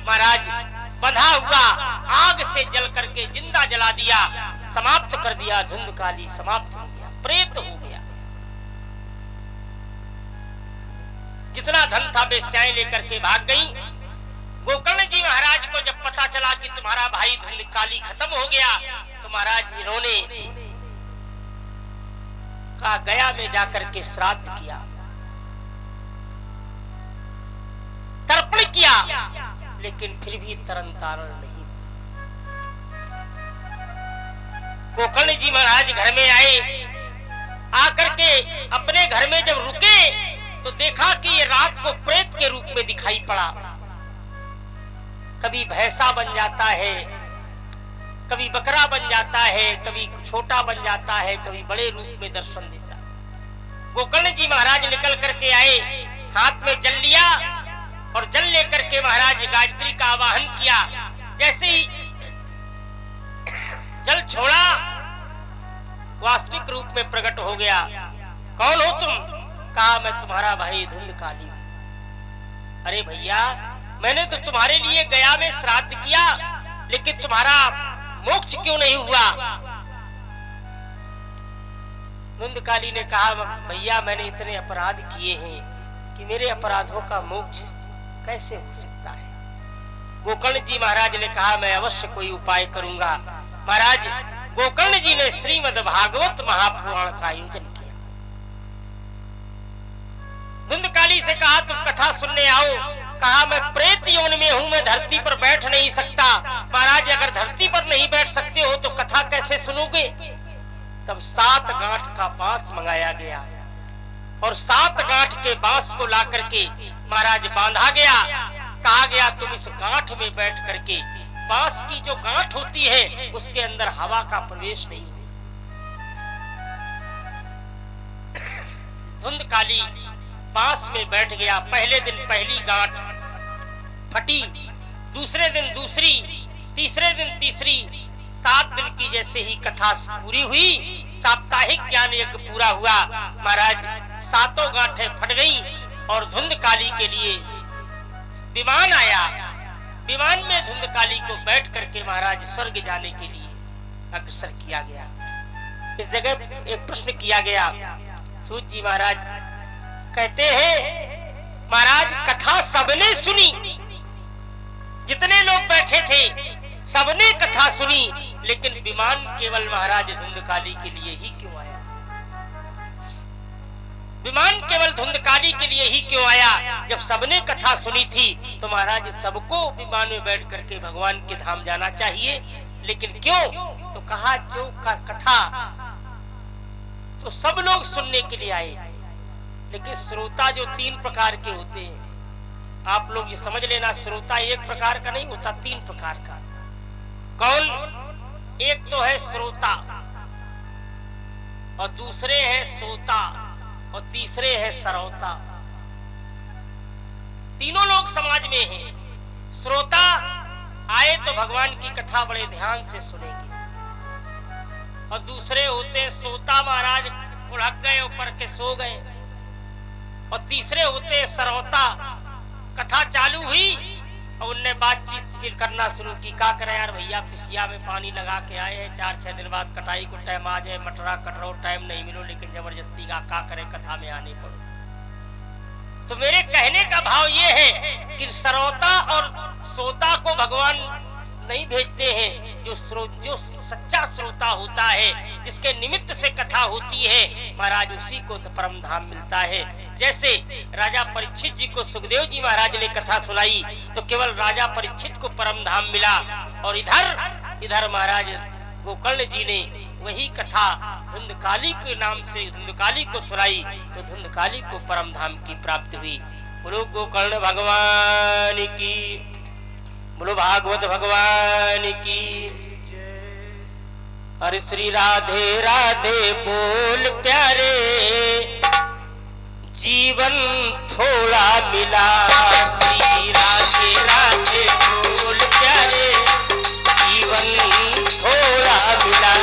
महाराज बंधा हुआ आग से जल करके जिंदा जला दिया, समाप्त कर दिया। धुंधकाली समाप्त हो गया, प्रेत हो गया। जितना धन था बेश्याएं लेकर के भाग गई। गोकर्ण जी महाराज को जब पता चला कि तुम्हारा भाई धुंधकाली खत्म हो गया, तो महाराज इन्होंने कहा गया में जाकर के श्राद्ध किया, तर्पण किया, लेकिन फिर भी तरन तारण नहीं। गोकर्ण जी महाराज घर में आए, आकर के अपने घर में जब रुके तो देखा कि ये रात को प्रेत के रूप में दिखाई पड़ा। कभी भैंसा बन जाता है, कभी बकरा बन जाता है, कभी छोटा बन जाता है, कभी बड़े रूप में दर्शन देता। गोकर्ण जी महाराज निकल करके आए, हाथ में जल लिया और जल लेकर के महाराज गायत्री का आवाहन किया। जैसे ही जल छोड़ा, वास्तविक रूप में प्रकट हो गया। कौन हो तुम? कहा मैं तुम्हारा भाई धुंधकाली। अरे भैया, मैंने तो तुम्हारे लिए गया में श्राद्ध किया, लेकिन तुम्हारा मोक्ष क्यों नहीं हुआ? धुंधकाली ने कहा भैया, मैंने इतने अपराध किए हैं कि मेरे अपराधों का मोक्ष कैसे हो सकता है? गोकर्ण जी महाराज ने कहा मैं अवश्य कोई उपाय करूंगा। महाराज गोकर्ण जी ने श्रीमद् भागवत महापुराण का आयोजन किया। धुंधकाली से कहा तुम कथा सुनने आओ। कहा मैं प्रेत योनि में हूं, मैं धरती पर बैठ नहीं सकता। महाराज अगर धरती पर नहीं बैठ सकते हो तो कथा कैसे सुनोगे? तब 7 गांठ का बांस मंगाया गया और 7 गांठ के बांस को ला करके महाराज बांधा गया। कहा गया तुम इस गांठ में बैठ करके, बांस की जो गांठ होती है उसके अंदर हवा का प्रवेश नहीं। धुंधकाली बांस में बैठ गया। पहले दिन पहली गांठ फटी, दूसरे दिन दूसरी, तीसरे दिन तीसरी। 7 दिन की जैसे ही कथा पूरी हुई, साप्ताहिक ज्ञान यज्ञ पूरा हुआ। महाराज 7 गांठें फट गई और धुंधकाली के लिए विमान आया। विमान में धुंधकाली को बैठ करके महाराज स्वर्ग जाने के लिए अग्रसर किया गया। इस जगह एक प्रश्न किया गया। सूत जी महाराज कहते हैं महाराज कथा सबने सुनी, जितने लोग बैठे थे सबने कथा सुनी, लेकिन विमान केवल महाराज धुंधकाली के लिए ही क्यों आया? विमान केवल धुंधकाली के लिए ही क्यों आया? जब सबने कथा सुनी थी तो महाराज सबको विमान में बैठ करके भगवान के धाम जाना चाहिए, लेकिन क्यों? तो कहा जो कथा तो सब लोग सुनने के लिए आए, लेकिन श्रोता जो 3 प्रकार के होते हैं, आप लोग ये समझ लेना, श्रोता एक प्रकार का नहीं होता, 3 प्रकार का। कौन? एक तो है श्रोता, और दूसरे है सोता, और तीसरे है सरौता। तीनों लोग समाज में हैं। श्रोता आए तो भगवान की कथा बड़े ध्यान से सुनेंगे, और दूसरे होते सोता, महाराज उड़क गए, ऊपर के सो गए। और तीसरे होते सरौता, कथा चालू हुई और उनने बातचीत करना शुरू की। क्या करें यार भैया, पिसिया में पानी लगा के आए हैं, 4-6 दिन बाद कटाई को टाइम आ जाए, मटरा कट रहा टाइम नहीं मिलो, लेकिन जबरदस्ती का क्या करें, कथा में आने पड़ो। तो मेरे कहने का भाव ये है कि सरौता और सोता को भगवान नहीं भेजते हैं। जो सच्चा श्रोता होता है, जिसके निमित्त से कथा होती है, महाराज उसी को तो परम धाम मिलता है। जैसे राजा परीक्षित जी को सुखदेव जी महाराज ने कथा सुनाई तो केवल राजा परीक्षित को परम धाम मिला, और इधर महाराज गोकर्ण जी ने वही कथा धुंधकाली के नाम से धुंधकाली को सुनाई तो धुंधकाली को परम धाम की प्राप्ति हुई। बोलो गोकर्ण भगवान की, बोलो भागवत भगवान की। अरे श्री राधे राधे बोल प्यारे, जीवन थोड़ा मिला। श्री राधे राधे बोल प्यारे, जीवन थोड़ा मिला।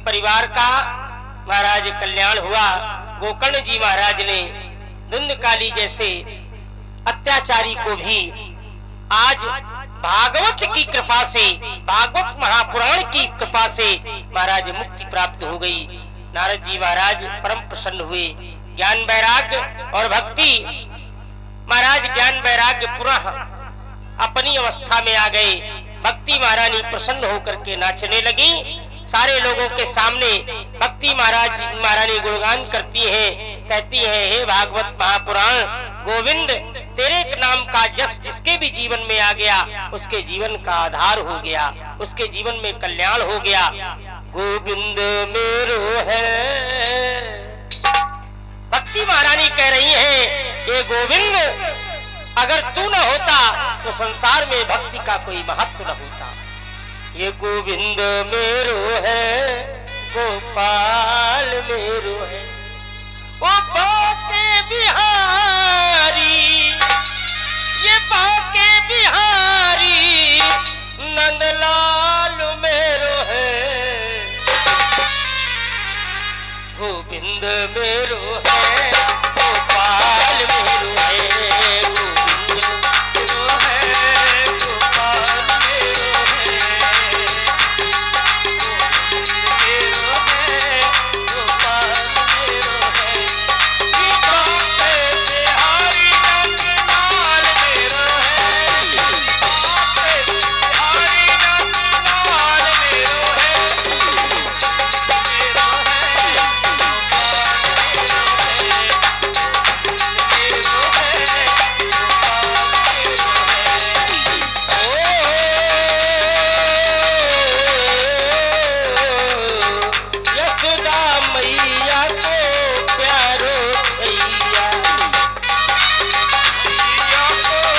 परिवार का महाराज कल्याण हुआ। गोकर्ण जी महाराज ने धुंधकाली जैसे अत्याचारी को भी आज भागवत की कृपा से, भागवत महापुराण की कृपा से महाराज मुक्ति प्राप्त हो गई। नारद जी महाराज परम प्रसन्न हुए। ज्ञान वैराग्य और भक्ति, महाराज ज्ञान वैराग्य पुनः अपनी अवस्था में आ गए। भक्ति महारानी प्रसन्न होकर के नाचने लगी। सारे लोगों के सामने भक्ति महारानी गुणगान करती है, कहती है, हे भागवत महापुराण गोविंद, तेरे नाम का यश जिसके भी जीवन में आ गया उसके जीवन का आधार हो गया, उसके जीवन में कल्याण हो गया। गोविंद मेरो है। भक्ति महारानी कह रही है, ये गोविंद अगर तू न होता तो संसार में भक्ति का कोई महत्व न होता। ये गोविंद मेरो है, गोपाल मेरो है, वो बाके बिहारी, ये बाके बिहारी नंदलाल मेरो है। गोविंद मेरो है, गोपाल मेरो है, गोविंद मेरो है, गोपाल मेरो है, मेरो है, गोपाल मेरो है। ये बाके बिहारी नंदलाल मेरो है, बाके बिहारी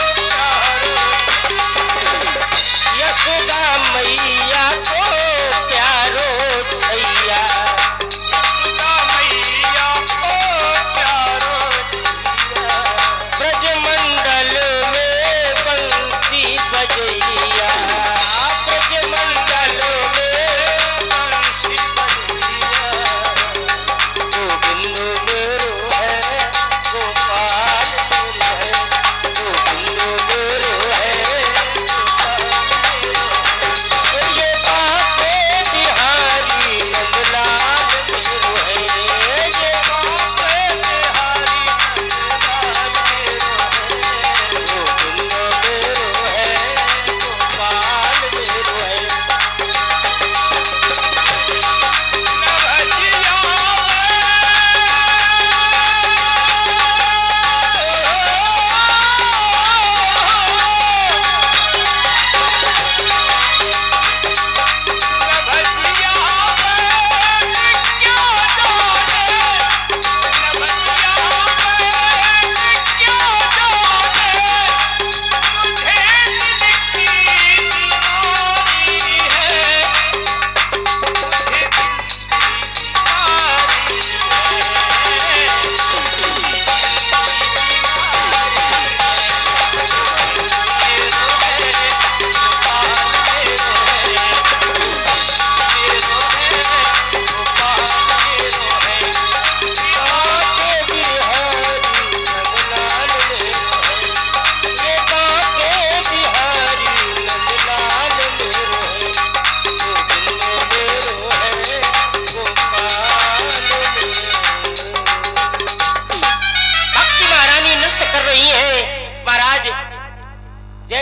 नंदलाल मेरो है,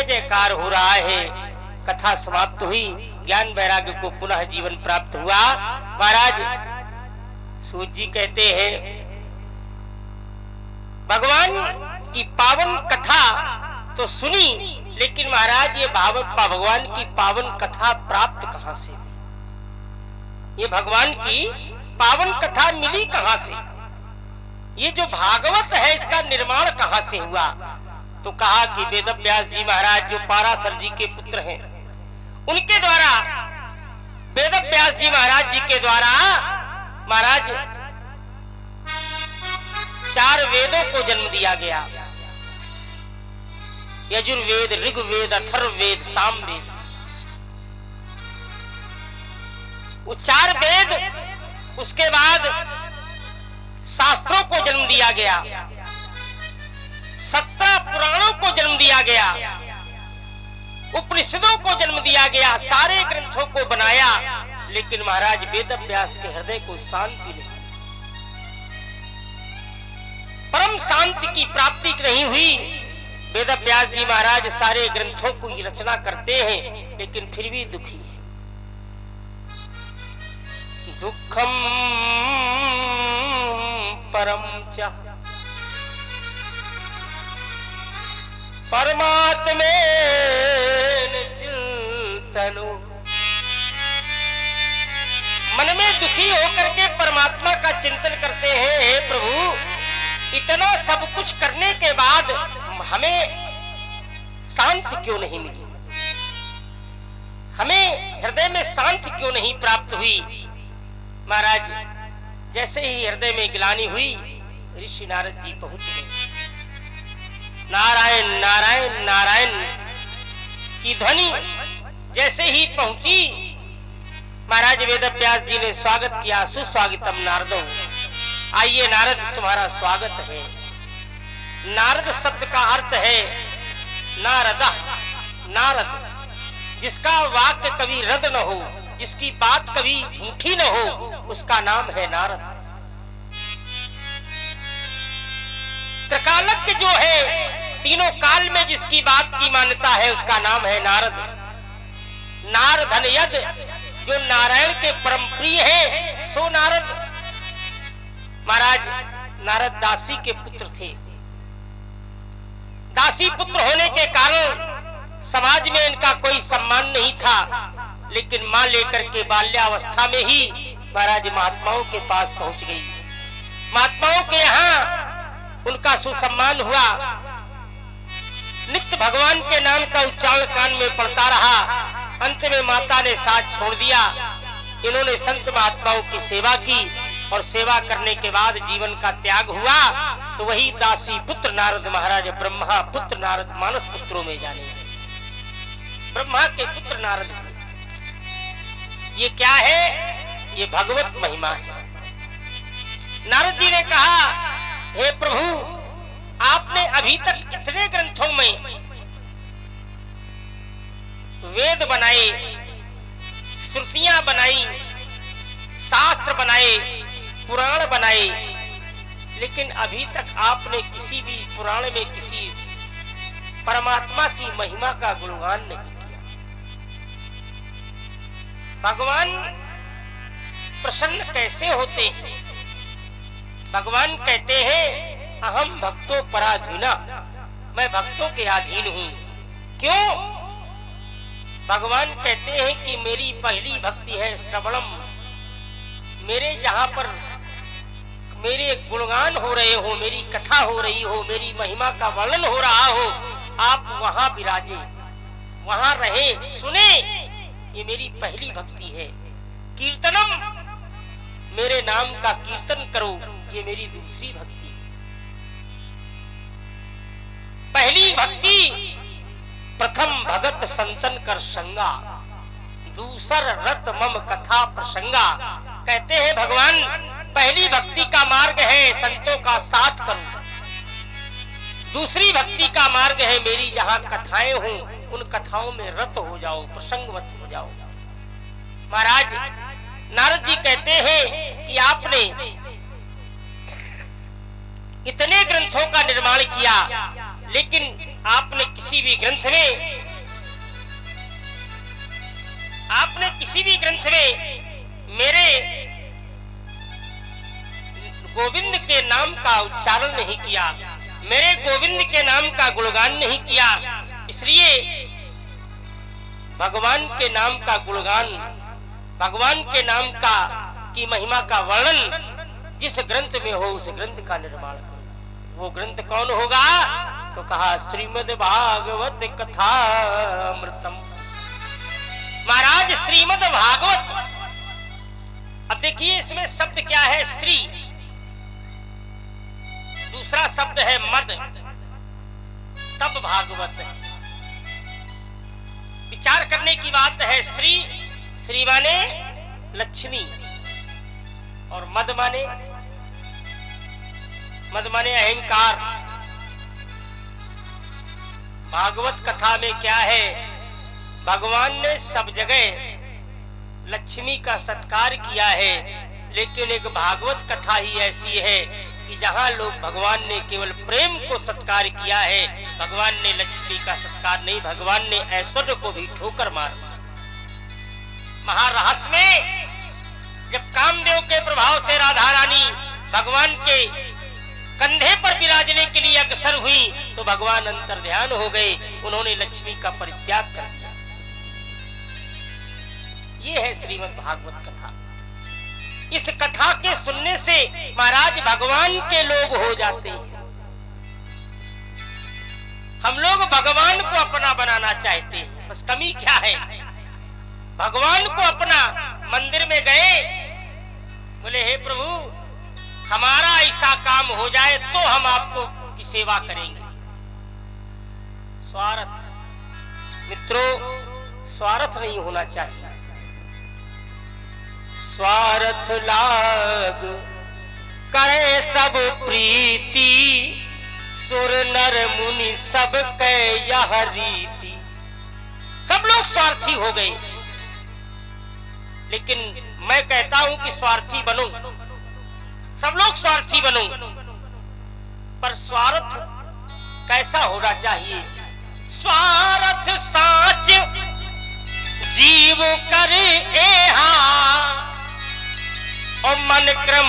जयकार हो रहा है। कथा समाप्त हुई, ज्ञान वैराग्य को पुनः जीवन प्राप्त हुआ। महाराज सूत जी कहते हैं, भगवान की पावन कथा तो सुनी, लेकिन महाराज ये भगवान की पावन कथा प्राप्त कहां से हुई? ये भगवान की पावन कथा मिली कहां से? ये जो भागवत है इसका निर्माण कहां से हुआ? तो कहा कि वेद व्यास जी महाराज जो पाराशर जी के पुत्र हैं, उनके द्वारा, वेद व्यास जी महाराज जी के द्वारा महाराज 4 वेदों को जन्म दिया गया। यजुर्वेद, ऋग्वेद, अथर्ववेद, सामवेद। चार वेद, उसके बाद शास्त्रों को जन्म दिया गया, 17 पुराणों को जन्म दिया गया, उपनिषदों को जन्म दिया गया, सारे ग्रंथों को बनाया, लेकिन महाराज वेद व्यास के हृदय को शांति नहीं, परम शांति की प्राप्ति नहीं हुई। वेद व्यास जी महाराज सारे ग्रंथों को ही रचना करते हैं, लेकिन फिर भी दुखी है। दुखम परम च परमात्मे चिंतनो, मन में दुखी होकर के परमात्मा का चिंतन करते हैं, हे प्रभु इतना सब कुछ करने के बाद हमें शांति क्यों नहीं मिली, हमें हृदय में शांति क्यों नहीं प्राप्त हुई। महाराज जैसे ही हृदय में ग्लानि हुई, ऋषि नारद जी पहुंच गए। नारायण नारायण नारायण की ध्वनि जैसे ही पहुंची, महाराज वेद व्यास जी ने स्वागत किया। सुस्वागतम नारदो, आइए नारद तुम्हारा स्वागत है। नारद शब्द का अर्थ है नारदा, नारद, जिसका वाक्य कभी रद न हो, जिसकी बात कभी झूठी न हो, उसका नाम है नारद। त्रिकालज्ञ जो है, तीनों काल में जिसकी बात की मान्यता है, उसका नाम है नारद। नारदन यद, जो नारायण के परम प्रिय है, सो नारद। महाराज नारद दासी के पुत्र थे। दासी पुत्र होने के कारण समाज में इनका कोई सम्मान नहीं था, लेकिन मां लेकर के बाल्यावस्था में ही महाराज महात्माओं के पास पहुंच गई। महात्माओं के यहाँ उनका सुसम्मान हुआ। नित्य भगवान के नाम का उच्चारण कान में पड़ता रहा। अंत में माता ने साथ छोड़ दिया। इन्होंने संत महात्माओं की सेवा की और सेवा करने के बाद जीवन का त्याग हुआ, तो वही दासी पुत्र नारद महाराज ब्रह्मा पुत्र नारद मानस पुत्रों में जाने गए। ब्रह्मा के पुत्र नारद, ये क्या है? ये भगवत महिमा है। नारद जी ने कहा, हे प्रभु आपने अभी तक इतने ग्रंथों में वेद बनाए, श्रुतियां बनाई, शास्त्र बनाए, पुराण बनाए, लेकिन अभी तक आपने किसी भी पुराण में किसी परमात्मा की महिमा का गुणगान नहीं किया। भगवान प्रसन्न कैसे होते हैं? भगवान कहते हैं अहम भक्तों पराधीना, मैं भक्तों के अधीन हूं। क्यों? भगवान कहते हैं कि मेरी पहली भक्ति है श्रवणम। मेरे जहां पर मेरे गुणगान हो रहे हो, मेरी कथा हो रही हो, मेरी महिमा का वर्णन हो रहा हो, आप वहां विराजे, वहां रहे, सुने, ये मेरी पहली भक्ति है। कीर्तनम, मेरे नाम का कीर्तन करो, ये मेरी दूसरी भक्ति। पहली भक्ति प्रथम भगत संतन कर संगा, दूसर रत मम कथा प्रसंगा। कहते हैं भगवान पहली भक्ति का मार्ग है संतों का साथ करो, दूसरी भक्ति का मार्ग है मेरी जहां कथाएं हों, उन कथाओं में रत हो जाओ, प्रसंगवत हो जाओ। महाराज नारद जी कहते हैं कि आपने इतने ग्रंथों का निर्माण किया, लेकिन आपने किसी भी ग्रंथ में मेरे गोविंद के नाम का उच्चारण नहीं किया, मेरे गोविंद के नाम का गुणगान नहीं किया। इसलिए भगवान के नाम का गुणगान, भगवान के नाम का की महिमा का वर्णन जिस ग्रंथ में हो, उस ग्रंथ का निर्माण करो। वो ग्रंथ कौन होगा? तो कहा श्रीमद् भागवत कथामृतम। महाराज श्रीमद् भागवत, अब देखिए इसमें शब्द क्या है? श्री, दूसरा शब्द है मद, तब भागवत है। विचार करने की बात है। श्री, श्री माने लक्ष्मी, और मद माने अहंकार। भागवत कथा में क्या है, भगवान ने सब जगह लक्ष्मी का सत्कार किया है, लेकिन एक भागवत कथा ही ऐसी है कि जहां लोग भगवान ने केवल प्रेम को सत्कार किया है, भगवान ने लक्ष्मी का सत्कार नहीं, भगवान ने ऐश्वर्य को भी ठोकर मार। महारहस्य में जब कामदेव के प्रभाव से राधा रानी भगवान के कंधे पर विराजने के लिए अग्रसर हुई तो भगवान अंतर्ध्यान हो गए, उन्होंने लक्ष्मी का परित्याग कर दिया। ये है श्रीमद् भागवत कथा। इस कथा के सुनने से महाराज भगवान के लोग हो जाते हैं। हम लोग भगवान को अपना बनाना चाहते हैं, बस कमी क्या है, भगवान को अपना मंदिर में गए, बोले हे प्रभु हमारा ऐसा काम हो जाए तो हम आपको की सेवा करेंगे। स्वार्थ मित्रों, स्वार्थ नहीं होना चाहिए। स्वार्थ लाग करे सब प्रीति, सुर नर मुनि सब के यह रीति। सब लोग स्वार्थी हो गए, लेकिन मैं कहता हूं कि स्वार्थी बनो, सब लोग स्वार्थी बनो, पर स्वार्थ कैसा होना चाहिए। स्वार्थ साच जीव कर एहा और मन क्रम